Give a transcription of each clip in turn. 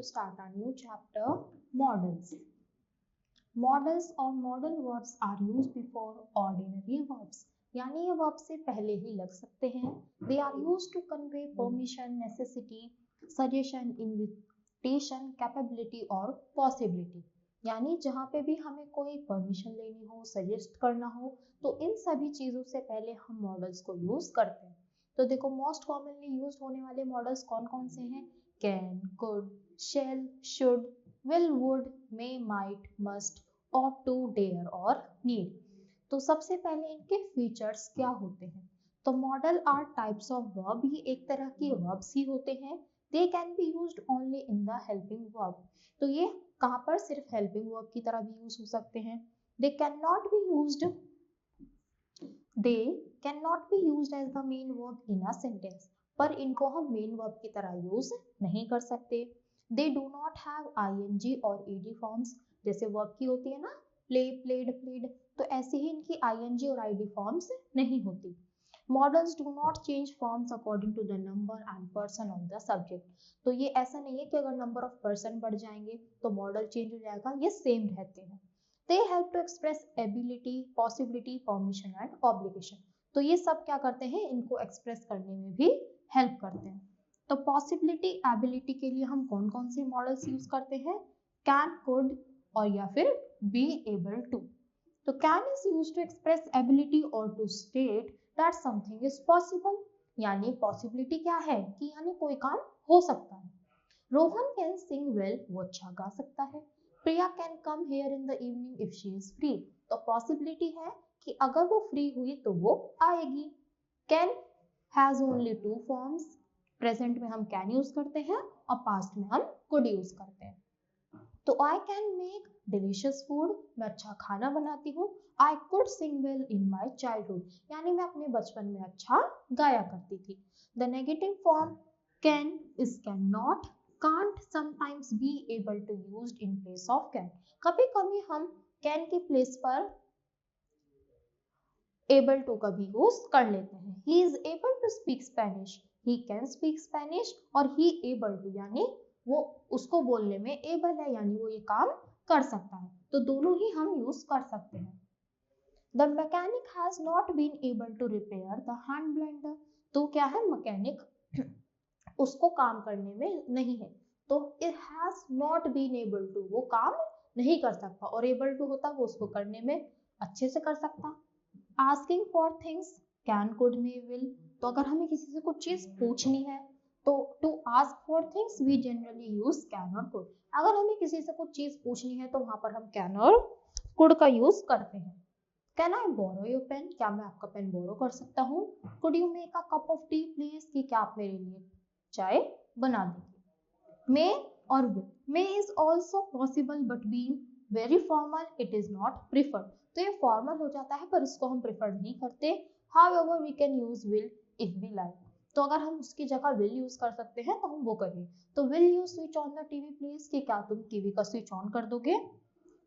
to start our new chapter, modals. Modals or modal verbs are used before ordinary verbs. यानी ये verb से पहले ही लग सकते हैं. They are used to convey permission, necessity, suggestion, invitation, capability और possibility. यानी जहाँ पे भी हमें कोई परमिशन लेनी हो, सजेस्ट करना हो, तो इन सभी चीज़ों से पहले हम मॉडल्स को यूज करते हैं. तो देखो मोस्ट कॉमनली यूज होने वाले मॉडल्स कौन कौन से हैं? Can, could, shall, should, will, would, may, might, must, ought to, dare और need. तो सबसे पहले इनके फीचर्स क्या होते हैं? तो modal are types of verb, ही एक तरह की वर्ब्स ही होते हैं. They can be used only in the helping verb. तो ये कहाँ पर सिर्फ हेल्पिंग वर्ब की तरह भी यूज हो सकते हैं. They can not be used as the main verb in a sentence. पर इनको हम मेन वर्ब की तरह यूज नहीं कर सकते. They do not have ING और ईडी फॉर्म्स. जैसे वर्ब की होती है ना, प्ले, प्लेड, प्लेड, तो ऐसे ही इनकी आईएनजी और आईडी फॉर्म्स नहीं होती. Models do not change forms according to the number and person of the subject. तो ये ऐसा नहीं है कि अगर नंबर ऑफ पर्सन बढ़ जाएंगे तो मॉडल चेंज हो जाएगा, ये सेम रहते हैं. They help to express ability, possibility, permission and obligation. तो ये सब क्या करते हैं? इनको एक्सप्रेस करने में भी हेल्प करते हैं. तो पॉसिबिलिटी, एबिलिटी के लिए हम कौन कौन से मॉडल्स यूज करते हैं? कैन, कुड और या फिर बी एबल टू. तो can is used to express ability और to state that something is possible. यानी पॉसिबिलिटी क्या है कि यानी कोई काम हो सकता है. रोहन कैन सिंग वेल, वो अच्छा गा सकता है. Priya can come here in the evening if she is free. तो पॉसिबिलिटी है कि अगर वो फ्री हुई तो वो आएगी. Can has only two forms. Present में हम कैन यूज करते हैं और पास्ट में हम कुड यूज करते हैं. तो I can make delicious food, मैं अच्छा खाना बनाती हूँ. I could sing well in my childhood, यानी मैं अपने बचपन में अच्छा गाया करती थी. The negative form can is can not, can't sometimes be able to used in place of can. कभी कभी हम कैन की प्लेस पर एबल टू का भी यूज कर लेते हैं. He is able to speak Spanish, he can speak Spanish, और ही एबल टू यानी वो उसको बोलने में एबल है, यानी वो ये काम कर सकता है. तो दोनों ही हम यूज कर सकते हैं. The mechanic has not been able to repair the hand blender. तो क्या है? मैकेनिक उसको काम करने में नहीं है, तो it has not been able to, वो काम नहीं कर सकता, और एबल टू होता वो उसको करने में अच्छे से कर सकता. Asking for things can, could, may, will. तो अगर हमें किसी से कुछ चीज पूछनी है तो to ask for things we generally use can और कुड. अगर हमें किसी से कुछ चीज पूछनी है तो वहां पर हम कैन और कुड का यूज करते हैं. Can I borrow your pen, क्या मैं आपका पेन बोरो कर सकता हूँ. Could you make a cup of tea please, कि क्या आप मेरे लिए चाय बना देंगे. मे और will. May is also possible but being very formal it is not preferred. तो ये फॉर्मल हो जाता है पर इसको हम प्रिफर नहीं करते. However we can use will if we like. तो अगर हम उसकी जगह विल यूज कर सकते हैं तो हम वो करें. तो will you switch on the TV please, कि क्या तुम टीवी का स्विच ऑन कर दोगे.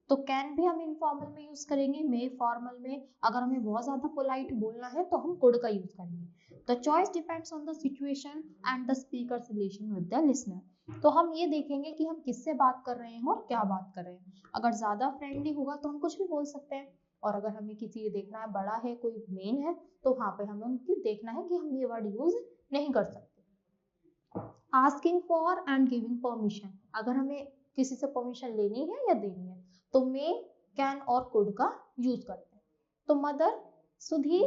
तो कैन भी हम इनफॉर्मल में यूज करेंगे, मे फॉर्मल में. अगर हमें बहुत ज्यादा पोलाइट बोलना है तो हम कुड का यूज करेंगे. The choice depends on the situation and the speakers relation with the listener. तो हम ये देखेंगे कि हम किससे बात कर रहे हैं और क्या बात कर रहे हैं. अगर ज्यादा फ्रेंडली होगा तो हम कुछ भी बोल सकते हैं, और अगर हमें किसी ये देखना है बड़ा है, कोई मेन है, तो वहां पे हमें उनकी देखना है कि हम ये वर्ड यूज नहीं कर सकते. Asking for and giving permission. अगर हमें किसी से परमिशन लेनी है या देनी है तो मे, कैन और कुड का यूज करते हैं. तो mother, Sudhir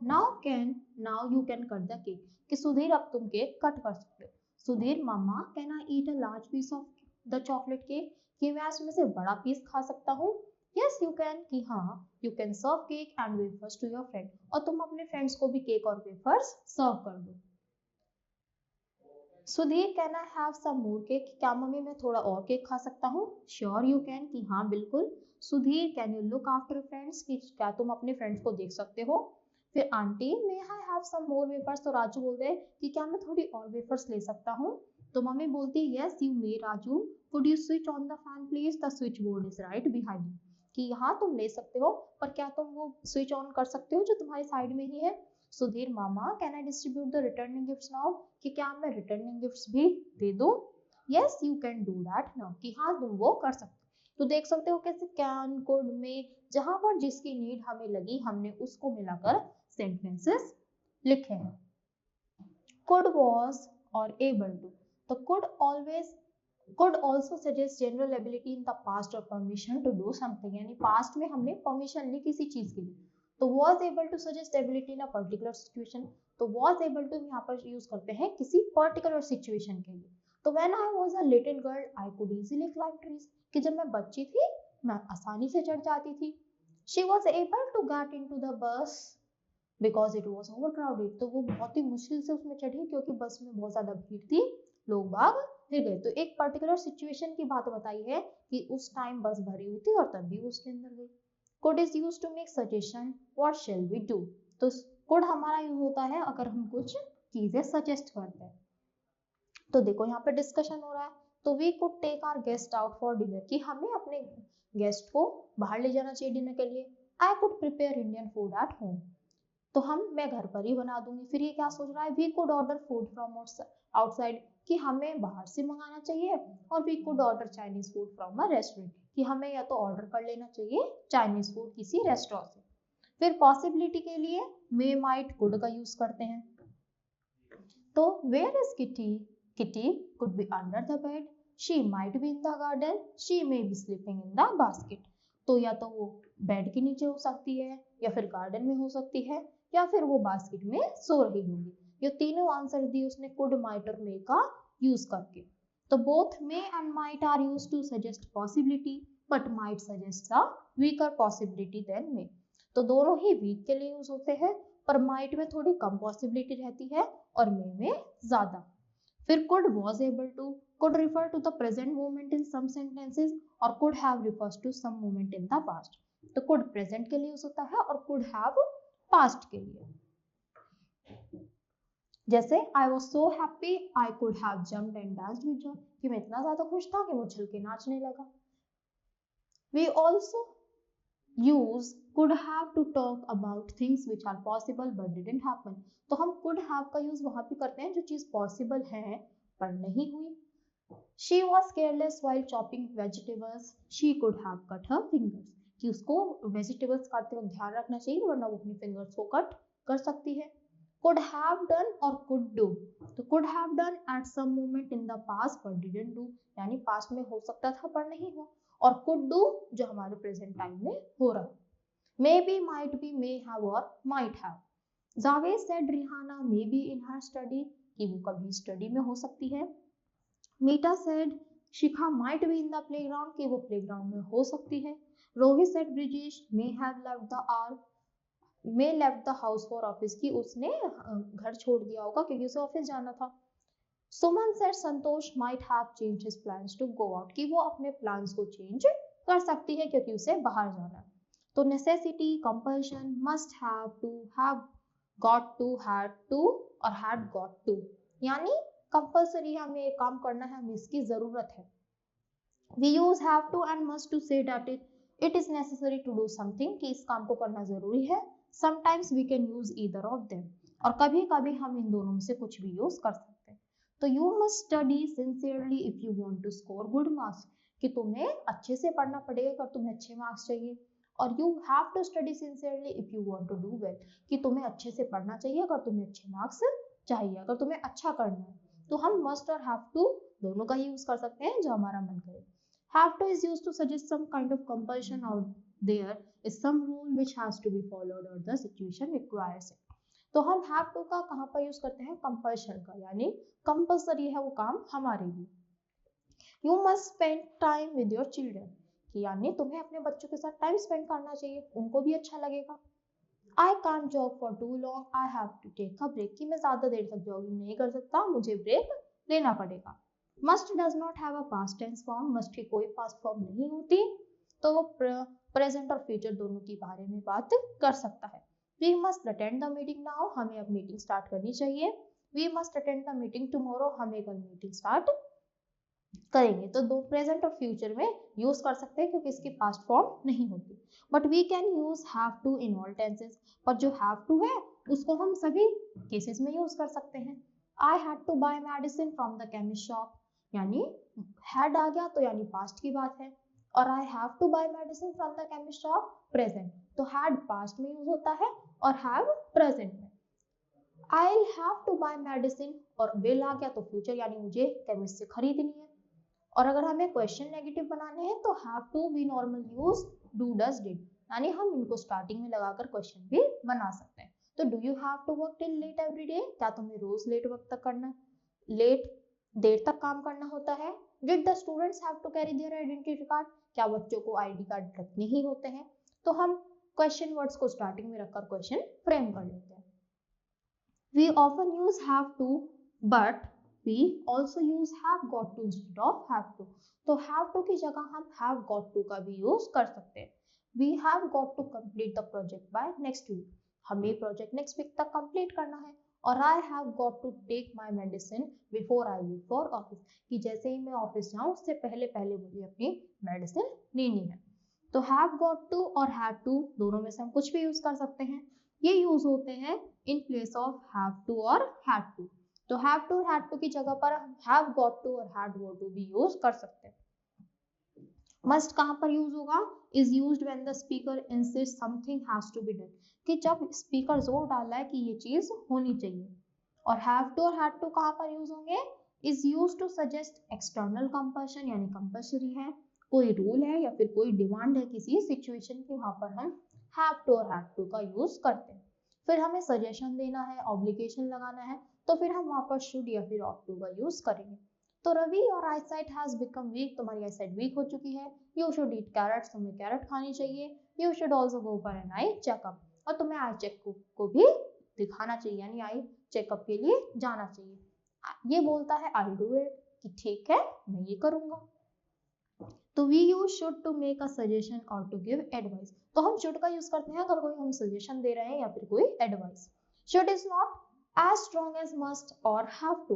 now you can cut the cake, कि सुधीर अब तुम केक कट कर सकते हो. Sudhir, mama can I eat a large piece of the chocolate cake, कि मैं उसमें से बड़ा पीस खा सकता हूँ. यस यू कैन, कि हाँ you can serve cake and wafers to your friend, और तुम अपने फ्रेंड्स को भी केक और वेफर्स सर्व कर दो. Sudhir, can I have some more cake, क्या मम्मी मैं थोड़ा और केक खा सकता हूँ. श्योर यू कैन, कि हाँ बिल्कुल. Sudhir, can you look after friends, कि क्या तुम अपने फ्रेंड्स को देख सकते हो. फिर aunty, may I have some more wafers, तो राजू बोलते हैं कि क्या मैं थोड़ी और वेफर्स ले सकता हूँ. तो मम्मी बोलती है yes you may Raju, could you switch on the fan please, the switch board is right behind you, कि हाँ तुम ले सकते हो पर क्या तुम वो स्विच ऑन कर सकते हो जो तुम्हारी साइड में ही है. Sudhir, mama can I distribute the returning gifts now, कि क्या मैं रिटर्निंग गिफ्ट्स भी दे दूं. Yes you can do that now, कि हाँ तुम वो कर सकते हो। तो देख सकते हो कैसे कैन कुड में जहां पर जिसकी नीड हमें लगी हमने उसको मिलाकर सेंटेंसेस लिखे हैं। कुड वॉज और एबल टू, तो could also suggest general ability in the past or permission to do something, यानी पास्ट में हमने परमिशन ली किसी चीज के लिए। तो was able to suggest ability in a particular situation, तो was able to यहाँ पर यूज करते हैं किसी पर्टिकुलर सिचुएशन के लिए। तो when I was a little girl I could easily climb trees, कि जब मैं बच्ची थी मैं आसानी से चढ़ जाती थी। She was able to get into the bus because it was over crowded, तो वो बहुत ही मुश्किल से उसमें चढ़ी क्योंकि बस में बहुत ज्यादा भीड़ थी, लोग बाग फिर गए। तो एक पर्टिकुलर सिचुएशन की बात बताई है कि उस टाइम बस भरी हुई थी और तब भी वो उसके अंदर गई। Could is used to make suggestion what shall we do, तो कुड हमारा यूज होता है अगर हम कुछ चीजें सजेस्ट करते हैं। तो देखो यहाँ पे डिस्कशन हो रहा है, तो we could take our guest out for dinner, कि हमें अपने गेस्ट को बाहर ले जाना चाहिए डिनर के लिए। I could prepare Indian food at home, तो मैं घर पर ही बना दूंगी। फिर ये क्या सोच रहा है, we could order food from outside, कि हमें बाहर से मंगाना चाहिए। और we could order Chinese food from a restaurant, कि हमें या तो ऑर्डर कर लेना चाहिए चाइनीज फूड किसी रेस्टोरेंट से। फिर पॉसिबिलिटी के लिए मे माइट कुड का यूज करते हैं। तो where is Kitty, Kitty could be under the bed, she might be in the garden, she may be sleeping in the basket. तो या तो वो बेड के नीचे हो सकती है या फिर गार्डन में हो सकती है या फिर वो बास्केट में सो रही होगी। ये तीनों आंसर दिए उसने कुड माइट और मे का यूज करके। तो both may and might are used to suggest possibility but might suggest a weaker possibility than may, तो दोनों ही वीक के लिए यूज होते हैं, पर माइट में थोड़ी कम पॉसिबिलिटी रहती है और मे में ज्यादा। फिर could was able to, could refer to the present moment in some sentences और could have refers to some moment in the past। तो could present के लिए यूज होता है और could have past के लिए। जैसे I was so happy I could have jumped and danced with joy, कि मैं इतना ज्यादा खुश था कि मैं उछल के नाचने लगा। We also use could have to talk about things which are possible but didn't happen, तो हम could have का यूज वहां पे करते हैं जो चीज पॉसिबल है पर नहीं हुई। She was careless while chopping vegetables, she could have cut her fingers, कि उसको वेजिटेबल्स काटते वक्त ध्यान रखना चाहिए वरना वो अपनी फिंगर्स को कट कर सकती है। Could have done और could do, तो could have done at some moment in the past but didn't do, यानी पास्ट में हो सकता था पर नहीं हुआ। और could do जो हमारे प्रेजेंट टाइम में हो रहा है। Maybe, might be, may have और might have। Javed said Rihanna may be in her study, कि वो कभी स्टडी में हो सकती है। मीटा said Shikha might be in the playground, कि वो प्लेग्राउंड में हो सकती है। Rohit said Brijesh may have left the house for office, कि उसने घर छोड़ दिया होगा क्योंकि उसे ऑफिस जाना था। Suman said Santosh might have change his plans to go out, कि वो अपने प्लान्स को चेंज कर सकती है क्योंकि उसे बाहर जाना है। तो necessity, compulsion, must have to, have got to, had to और हैड गॉट टू, यानी कंपल्सरी हमें एक काम करना है, हमें इसकी जरूरत है। We use have to and must to say that it is necessary to do something, कि इस काम को करना जरूरी है। Sometimes we can use either of them, और कभी कभी हम इन दोनों में से कुछ भी यूज कर सकते हैं। तो you must study sincerely if you want to score good marks, कि तुम्हें अच्छे से पढ़ना पड़ेगा अगर तुम्हें अच्छे मार्क्स चाहिए। और you have to study sincerely if you want to do well, कि तुम्हें अच्छे से पढ़ना चाहिए अगर तुम्हें अच्छे मार्क्स चाहिए, अगर तुम्हें अच्छा करना है। तो हम मस्ट और हैव टू दोनों का ही यूज कर सकते हैं जो हमारा मन करे। Have to is used to suggest some kind of compulsion और there is some rule which has to be followed और द सिचुएशन रिक्वायर्स इट। तो हम हैव टू का कहां पर यूज करते हैं, कंपल्शन का, यानी कंपल्सरी है वो काम हमारे लिए। You must spend time with your children, यानी तुम्हें अपने बच्चों के साथ टाइम स्पेंड करना चाहिए, उनको भी अच्छा लगेगा। I can't jog for too long, I have to take a break, कि मैं ज्यादा देर तक जॉगिंग नहीं कर सकता, मुझे ब्रेक लेना पड़ेगा। Must does not have a past tense form, must की कोई पास्ट फॉर्म नहीं होती, तो वो प्रेजेंट और फ्यूचर दोनों के बारे में बात कर सकता है। We must attend the meeting now, हमें अब मीटिंग स्टार्ट करनी चाहिए। We must attend the meeting tomorrow, हमें कल मीटिंग स्टार्ट करेंगे। तो दो प्रेजेंट और फ्यूचर में यूज कर सकते हैं क्योंकि इसकी पास्ट फॉर्म नहीं होती। But we can use have to in all tenses, पर जो हैव टू है उसको हम सभी केसेस में यूज कर सकते हैं। I had to buy medicine from the chemist shop, यानी हैड आ गया तो यानी पास्ट की बात है। और I have to buy medicine from the chemist shop, present. तो हैड पास्ट में यूज होता है और हैव प्रेजेंट में। I have to buy medicine और विल आ गया तो फ्यूचर यानी मुझे केमिस्ट से खरीदनी है। और अगर हमें क्वेश्चन नेगेटिव बनाने हैं तो have to we normal use do does did, यानी हम इनको स्टार्टिंग में लगाकर क्वेश्चन भी बना सकते हैं। तो do you have to work till late every day, क्या तुम्हें रोज लेट वक्त तक करना, लेट देर तक काम करना होता है। Did the students have to carry their identity card, क्या बच्चों को आईडी कार्ड रखने ही होते हैं। तो हम क्वेश्चन वर्ड्स को स्टार्टिंग में रखकर क्वेश्चन फ्रेम कर लेते हैं। We often use have to but we also use have got to instead of have to। तो have to की जगह हम have got to का भी यूज कर सकते हैं। We have got to complete the project by next week, हमें प्रोजेक्ट नेक्स्ट वीक तक कंप्लीट करना है। और I have got to take my medicine before I leave for office, कि जैसे ही मैं ऑफिस जाऊँ उससे पहले पहले मुझे अपनी मेडिसिन लेनी है। तो have got to और have to दोनों में से हम कुछ भी यूज कर सकते हैं। ये यूज होते हैं इन प्लेस ऑफ have to और had to। तो have to had to की जगह पर have got to और had got to भी यूज कर सकते हैं। must कहाँ पर यूज होगा, is used when the speaker insists something has to be done, कि जब स्पीकर जोर डाला है कि ये चीज होनी चाहिए। और have to और had to कहाँ पर यूज होंगे, is used to suggest external compulsion, यानी कंपल्सरी है, कोई रूल है या फिर कोई डिमांड है किसी सिचुएशन की, वहां पर हम have to और had to का यूज करते हैं। फिर हमें सजेशन देना है, ऑब्लिगेशन लगाना है, तो फिर हम वहां पर शुड या फिर ऑट टू का यूज करेंगे। तो रवि और eyesight has become weak, तुम्हारी आई साइट वीक हो चुकी है। यू शुड ईट कैरेट्स, तुम्हें कैरेट खानी चाहिए। You should also go for an eye checkup, और तुम्हें आई चेकअप को भी दिखाना चाहिए, यानी आई चेकअप के लिए जाना चाहिए। ये बोलता है आई डू इट, कि ठीक है मैं ये करूंगा। तो we use should to make a suggestion और टू गिव एडवाइस, तो हम शुड का यूज करते हैं अगर कोई हम सजेशन दे रहे हैं या फिर कोई advice. Should is not as strong as must or have to,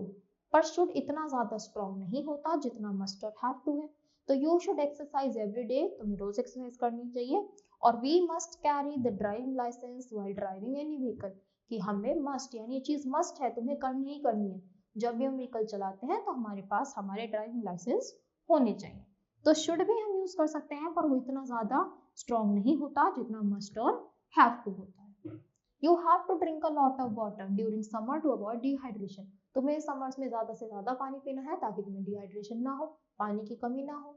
पर should इतना ज्यादा strong नहीं होता जितना must और have to है। तो you should exercise every day, तुम्हें रोज एक्सरसाइज करनी चाहिए। और we must carry the driving license while driving any vehicle, कि हमें must यानी ये चीज must है, तुम्हें करनी ही करनी है। जब भी हम व्हीकल चलाते हैं तो हमारे पास हमारे ड्राइविंग लाइसेंस होने चाहिए। तो should भी हम यूज कर सकते हैं, पर वो इतना ज्यादा strong नहीं होता जितना must और have to होता है। You have to drink a lot of water during summer to avoid dehydration, तुम्हें समर्स में ज्यादा से ज्यादा पानी पीना है ताकि तुम्हें डिहाइड्रेशन ना हो, पानी की कमी ना हो।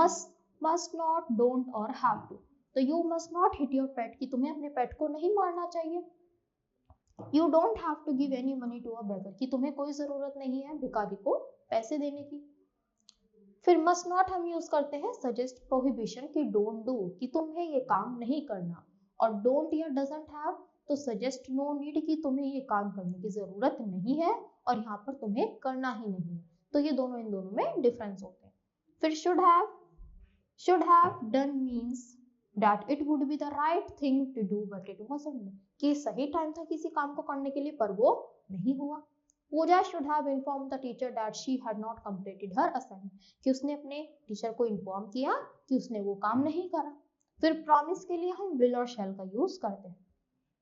must not, don't और have to, तो you must not hit your pet, कि तुम्हें अपने पेट को नहीं मारना चाहिए। You don't have to give any money to a beggar, कि तुम्हें कोई जरूरत नहीं है भिखारी को पैसे देने की। फिर must not हम यूज करते हैं सजेस्ट प्रोहिबिशन, की don't do, कि तुम्हें ये काम नहीं करना। और don't या doesn't have तो सजेस्ट नो नीड, की तुम्हें ये काम करने की जरूरत नहीं है और यहाँ पर तुम्हें करना ही नहीं है। तो ये दोनों इन दोनों में डिफरेंस होते हैं। फिर should have done means that it would be the right thing to do but it wasn't done, कि सही टाइम था किसी काम को करने के लिए पर वो नहीं हुआ। Pooja should have inform the teacher that she had not completed her assignment, कि उसने अपने टीचर को इन्फॉर्म किया कि उसने वो काम नहीं करा। फिर प्रॉमिस के लिए हम विल और शैल का यूज करते हैं।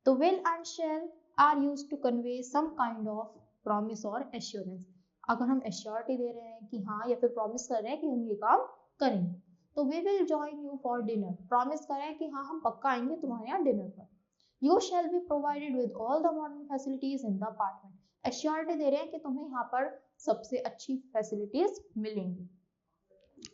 तो will and shall are used to convey some kind of promise or assurance, अगर हम एश्योरिटी दे रहे हैं कि हाँ या फिर प्रॉमिस कर रहे हैं कि हम ये काम करेंगे। तो we will join you for dinner, promise कर रहे हैं कि हाँ हम पक्का आएंगे तुम्हारे यहाँ डिनर पर। You shall be provided with all the modern facilities in the apartment, assurity दे रहे हैं कि तुम्हें यहाँ पर सबसे अच्छी फैसिलिटीज मिलेंगी।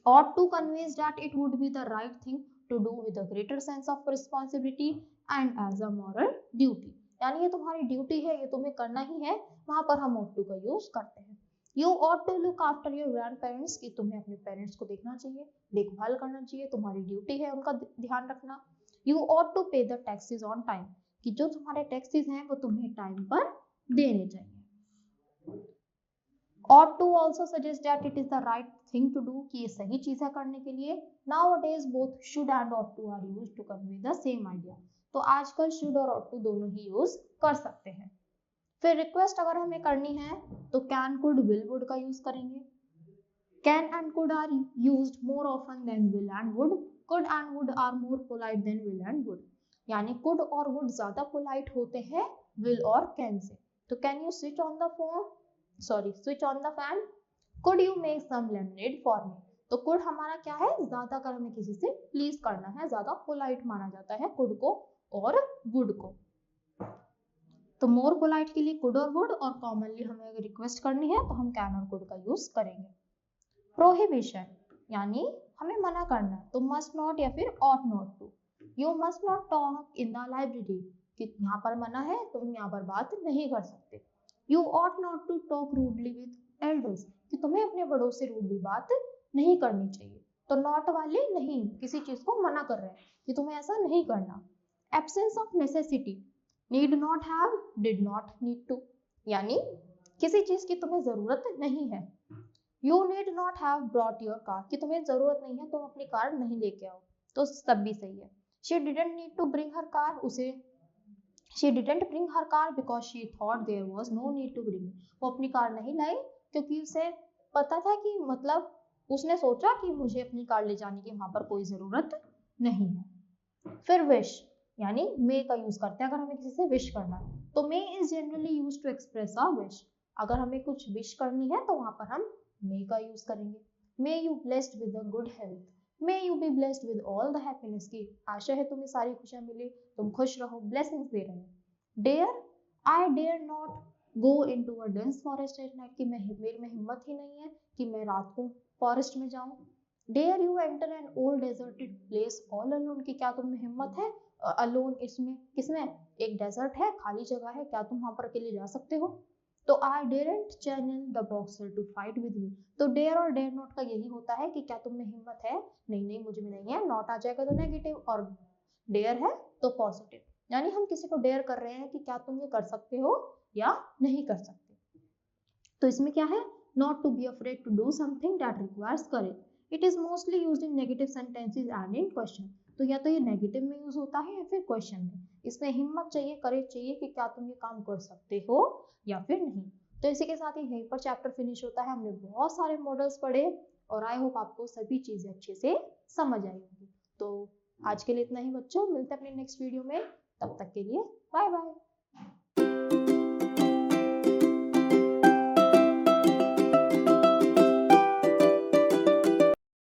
Ought to conveys that it would be the right thing to do with a greater sense of responsibility and as a moral duty, यानी ये तुम्हारी ड्यूटी है, ये तुम्हें करना ही है, वहां पर हम ought to का यूज करते हैं। You ought to look after your grandparents, कि तुम्हें अपने पेरेंट्स को देखना चाहिए, देखभाल करना चाहिए, तुम्हारी ड्यूटी है उनका ध्यान रखना। You ought to pay the taxes on time, कि जो तुम्हारे टैक्सेस हैं वो तुम्हें टाइम पर देने चाहिए। ought to also suggest that it is the right thing to do, कि ये सही चीज है करने के लिए। Nowadays both should and ought to are used to convey the same idea, तो आजकल should और ought to दोनों ही यूज कर सकते हैं। फिर रिक्वेस्ट अगर हमें करनी है तो can, could, will, would का यूज करेंगे। Can and could are used more often than will and would. Could and would are more polite than will and would, यानी could और would ज्यादा polite होते हैं will और can से। तो can you switch on the phone, switch on the fan, could you make some lemonade for me. तो could हमारा क्या है, ज्यादा अगर हमें किसी से प्लीज करना है, ज्यादा पोलाइट माना जाता है कुड को और वुड को। तो मोर पोलाइट के लिए कुड और वुड, और कॉमनली हमें अगर रिक्वेस्ट करनी है तो हम कैन और कुड का यूज करेंगे। प्रोहिबिशन यानी हमें मना करना है, तो मस्ट नॉट या फिर ought not to. You must not talk in the library, कि यहाँ पर मना है, तुम यहाँ पर बात नहीं कर सकते। You ought not to talk rudely with elders, कि तुम्हें अपने बड़ों से रूडली बात नहीं करनी चाहिए। तो नॉट वाले नहीं, किसी चीज को मना कर रहे हैं कि तुम्हें ऐसा नहीं करना। Absence of necessity, need not have, did not need to, यानी किसी चीज की तुम्हें जरूरत नहीं है। You need not have brought your car, कि तुम्हें जरूरत नहीं है, तुम अपनी कार नहीं लेके आओ, तो सब भी सही है। She didn't need to bring her car, उसे she didn't bring her car because she thought there was no need to bring, वो अपनी कार नहीं लाई क्योंकि उसे पता था कि मतलब उसने सोचा कि मुझे अपनी कार ले जाने की वहां पर कोई जरूरत नहीं है। फिर विश यानी मे का यूज करते हैं अगर हमें किसी से विश करना है, तो may is generally use to express a wish. अगर हमें कुछ विश करनी है तो वहां पर हम मे का यूज करेंगे। May you blessed with a good health, may you be blessed with all the happiness, की आशा है तुम्हें सारी खुशियां मिले, तुम खुश रहो, ब्लेसिंग्स दे रहे हैं। Dare, I dare not go into a dense forest at night, कि मेरे में हिम्मत ही नहीं है कि मैं रात को फॉरेस्ट में जाऊं। Dare you enter an old deserted place all alone, की क्या तुम में हिम्मत है अलोन, इसमें किसमें, एक डेजर्ट है, खाली जगह है, क्या तुम वहां पर अकेले जा सकते हो। तो I daren't challenge the boxer to fight with me, तो डेयर और डेयर नॉट का यही होता है कि क्या तुम में हिम्मत है, नहीं नहीं मुझ में नहीं है, नॉट आ जाएगा तो नेगेटिव, और डेयर है तो पॉजिटिव, यानी हम किसी को डेयर कर रहे हैं कि क्या तुम ये कर सकते हो या नहीं कर सकते। तो इसमें क्या है, not to be afraid to do something that requires courage. It is mostly used in negative sentences and in question, तो या तो ये नेगेटिव में यूज होता है या फिर क्वेश्चन में। इसमें हिम्मत चाहिए, करेज चाहिए कि क्या तुम ये काम कर सकते हो या फिर नहीं। तो इसी के साथ ही यहीं पर चैप्टर फिनिश होता है। हमने बहुत सारे मॉडल्स पढ़े और आई होप आपको सभी चीजें अच्छे से समझ आई होंगी। तो आज के लिए इतना ही बच्चों, मिलते हैं अपने नेक्स्ट वीडियो में, तब तक के लिए बाय बाय।